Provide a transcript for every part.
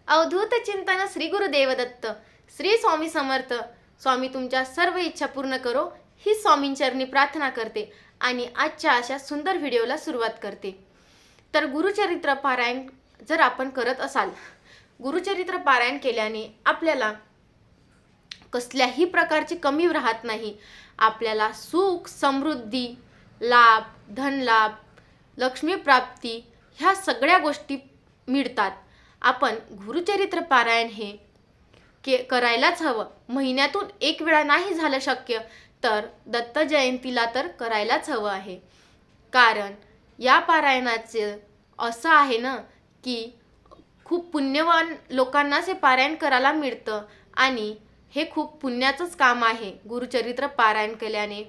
अवधूत चिंतन श्री गुरुदेव दत्त. श्री स्वामी समर्थ. स्वामी तुमच्या सर्व इच्छा पूर्ण करो ही स्वामींचरणी प्रार्थना करते आणि आजच्या अशा सुंदर व्हिडिओला सुरुवात करते. तर गुरुचरित्र पारायण जर आपण करत असाल, गुरुचरित्र पारायण केल्याने आपल्याला कसल्याही प्रकारची कमी राहत नाही. आपल्याला सुख, समृद्धी, लाभ, धनलाभ, लक्ष्मी प्राप्ती ह्या सगळ्या गोष्टी मिळतात. आपण गुरुचरित्र पारायण हे करायलाच हवं. महिन्यातून एक वेळा नाही झालं शक्य तर दत्त जयंतीला तर करायलाच हवं आहे. कारण या पारायणाचे असं आहे ना की खूप पुण्यवान लोकांनाच हे पारायण करायला मिळतं आणि हे खूप पुण्याचंच काम आहे. गुरुचरित्र पारायण केल्याने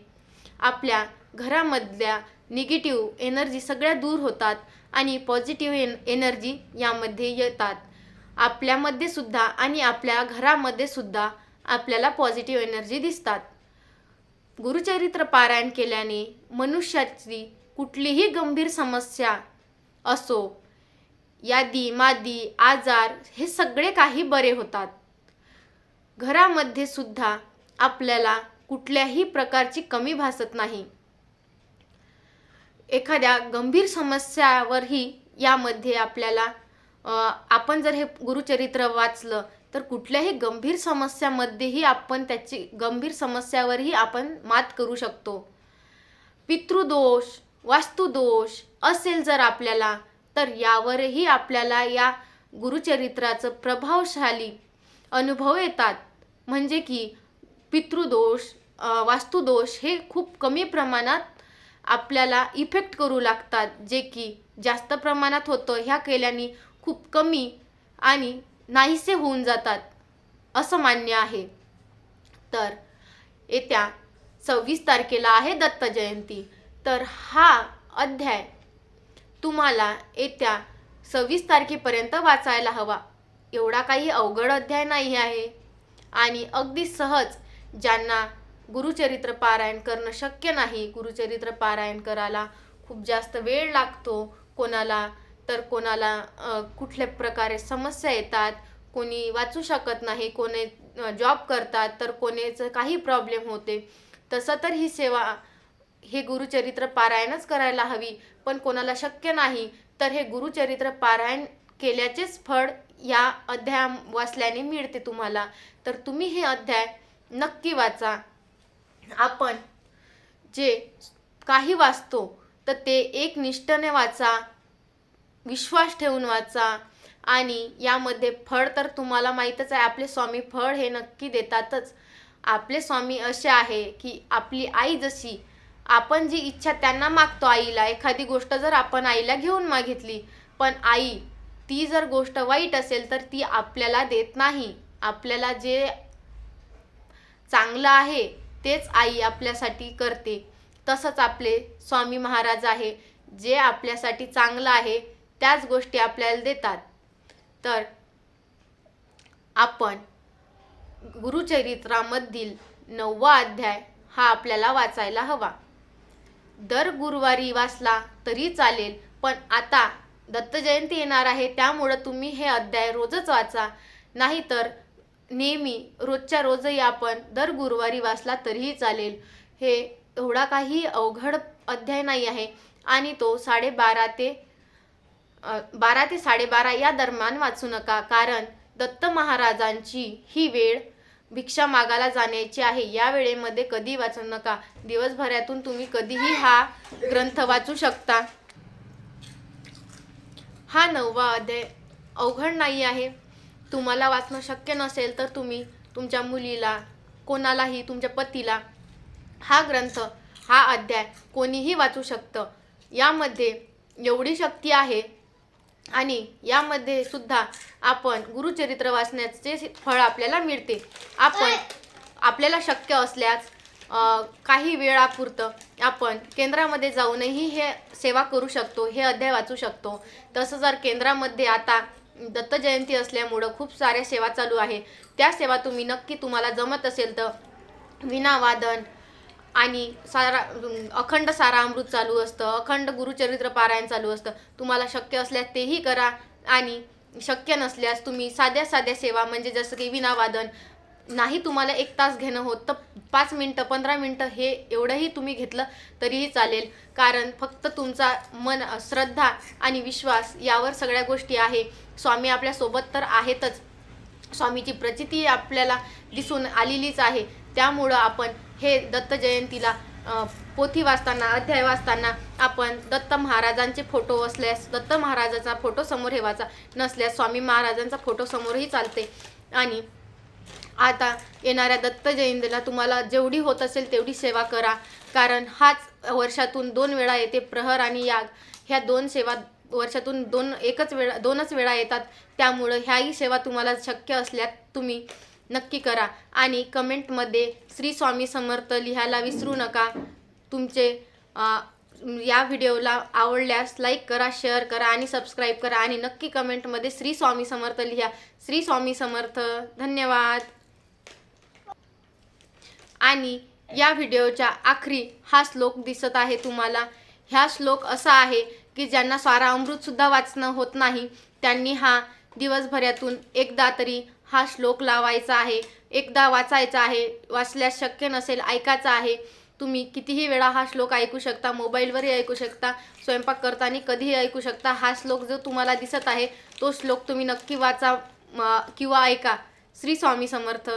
आपल्या घरामधल्या निगेटिव्ह एनर्जी सगळ्या दूर होतात आणि पॉझिटिव्ह एनर्जी यामध्ये येतात. आपल्यामध्ये सुद्धा आणि आपल्या घरामध्ये सुद्धा आपल्याला पॉझिटिव्ह एनर्जी दिसतात. गुरुचरित्र पारायण केल्याने मनुष्याची कुठलीही गंभीर समस्या असो, यादी मादी आजार हे सगळे काही बरे होतात. घरामध्ये सुद्धा आपल्याला कुठल्याही प्रकारची कमी भासत नाही. एखाद्या गंभीर समस्यावरही यामध्ये आपल्याला आपण जर हे गुरुचरित्र वाचलं तर कुठल्याही गंभीर समस्यामध्येही आपण त्याची गंभीर समस्यावरही आपण मात करू शकतो. पितृदोष, वास्तुदोष असेल जर आपल्याला तर यावरही आपल्याला या गुरुचरित्राचं प्रभावशाली अनुभव येतात. म्हणजे की पितृदोष, वास्तुदोष हे खूप कमी प्रमाणात आपल्याला इफेक्ट करू लागतात. जे की जास्त प्रमाणात होतं ह्या केल्याने खूप कमी आणि नाहीसे होऊन जातात असं मान्य आहे. तर येत्या 26 तारखेला आहे दत्त जयंती. तर हा अध्याय तुम्हाला येत्या 26 तारखेपर्यंत वाचायला हवा. एवढा काही अवघड अध्याय नाही आहे आणि अगदी सहज ज्यांना गुरुचरित्र पारायण करणं शक्य नाही, गुरुचरित्र पारायण करायला खूप जास्त वेळ लागतो, कोणाला कुठल्या प्रकारे समस्या येतात, कोणी वाचू शकत नाही, कोणी जॉब करतात तर कोणाचं काही प्रॉब्लेम होते, तसं तर ही सेवा हे गुरुचरित्र पारायणच करायला हवी. पण कोणाला शक्य नाही तर हे गुरुचरित्र पारायण केल्याचेच फळ या अध्याय वाचल्याने मिळते तुम्हाला. तर तुम्ही हे अध्याय नक्की वाचा. आपण जे काही वाचतो तर ते एक निष्ठेने वाचा, विश्वास ठेवून वाचा आणि यामध्ये फळ तर तुम्हाला माहीतच आहे. आपले स्वामी फळ हे नक्की देतातच. आपले स्वामी असे आहे की आपली आई जशी आपण जी इच्छा त्यांना मागतो, आईला एखादी गोष्ट जर आपण आईला घेऊन मागितली पण आई ती जर गोष्ट वाईट असेल तर ती आपल्याला देत नाही. आपल्याला जे चांगलं आहे तेच आई आपल्यासाठी करते. तसंच आपले स्वामी महाराज आहे, जे आपल्यासाठी चांगलं आहे त्याच गोष्टी आपल्याला देतात. तर आपण गुरुचरित्रामधील 9वा अध्याय हा आपल्याला वाचायला हवा. दर गुरुवारी वाचला तरी चालेल, पण आता दत्त जयंती येणार आहे त्यामुळं तुम्ही हे अध्याय रोजच वाचा. नाहीतर नेहमी रोजच्या रोजही आपण दर गुरुवारी वाचला तरीही चालेल. हे एवढा काही अवघड अध्याय नाही आहे आणि तो 12:30 ते 12:30 या दरम्यान वाचू नका. कारण दत्त महाराजांची ही वेळ भिक्षा मागायला जाण्याची आहे. या वेळेमध्ये कधी वाचू नका. दिवसभरातून तुम्ही कधीही हा ग्रंथ वाचू शकता. हा 9वा अध्याय अवघड नाही आहे. तुम्हाला वाचणं शक्य नसेल तर तुम्ही तुमच्या मुलीला, कोणालाही, तुमच्या पतीला हा ग्रंथ, हा अध्याय कोणीही वाचू शकतं. यामध्ये एवढी शक्ती आहे आणि यामध्ये सुद्धा आपण गुरुचरित्र वाचण्याचे फळ आपल्याला मिळते. आपल्याला शक्य असल्यास काही वेळापुरतं आपण केंद्रामध्ये जाऊनही हे सेवा करू शकतो, हे अध्याय वाचू शकतो. तसं जर केंद्रामध्ये आता दत्त जयंती असल्यामुळं खूप साऱ्या सेवा चालू आहे, त्या सेवा तुम्ही नक्की तुम्हाला जमत असेल तर वीणावादन आणि अखंड सारामृत चालू असतं, अखंड गुरुचरित्र पारायण चालू असतं. तुम्हाला शक्य असल्यास तेही करा आणि शक्य नसल्यास तुम्ही साध्या साध्या सेवा म्हणजे जसं की विणावादन, नाही तुम्हाला 1 तास घेणं होत तर 5 मिनटं 15 मिनटं हे एवढंही तुम्ही घेतलं तरीही चालेल. कारण फक्त तुमचा मन, श्रद्धा आणि विश्वास यावर सगळ्या गोष्टी आहे. स्वामी आपल्यासोबत तर आहेतच, स्वामीची प्रचिती आपल्याला दिसून आलेलीच आहे. त्यामुळं आपण हे दत्त जयंतीला पोथी वाचताना, अध्याय वाचताना आपण दत्त महाराजांचे फोटो असल्यास दत्त महाराजाचा फोटो समोर ठेवायचा, नसल्यास स्वामी महाराजांचा फोटो समोरही चालते. आणि आता येणाऱ्या दत्त जयंतीला तुम्हाला जेवढी होत असेल तेवढी सेवा करा. कारण हाच वर्षातून 2 वेळा येते, प्रहर आणि याग. ह्या 2 सेवा वर्षातून 2च वेळा येतात. त्यामुळं ह्याही सेवा तुम्हाला शक्य असल्यास तुम्ही नक्की करा. आणि कमेंटमध्ये श्री स्वामी समर्थ लिहायला विसरू नका. तुमचे या व्हिडिओला आवडल्यास लाईक करा, शेअर करा आणि सबस्क्राईब करा. आणि नक्की कमेंटमध्ये श्री स्वामी समर्थ लिहा. श्री स्वामी समर्थ. धन्यवाद. आणि या व्हिडिओच्या आखरी हा श्लोक दिसत आहे तुम्हाला. ह्या श्लोक असा आहे की ज्यांना स्वारा अमृत सुद्धा वाचणं होत नाही त्यांनी हा दिवसभरातून एकदा तरी हा श्लोक लावायचा आहे, एकदा वाचायचा आहे. वाचल्यास शक्य नसेल ऐकायचा आहे. तुम्ही कितीही वेळा हा श्लोक ऐकू शकता, मोबाईलवरही ऐकू शकता, स्वयंपाक करताना कधीही ऐकू शकता. हा श्लोक जो तुम्हाला दिसत आहे तो श्लोक तुम्ही नक्की वाचा किंवा ऐका. श्री स्वामी समर्थ.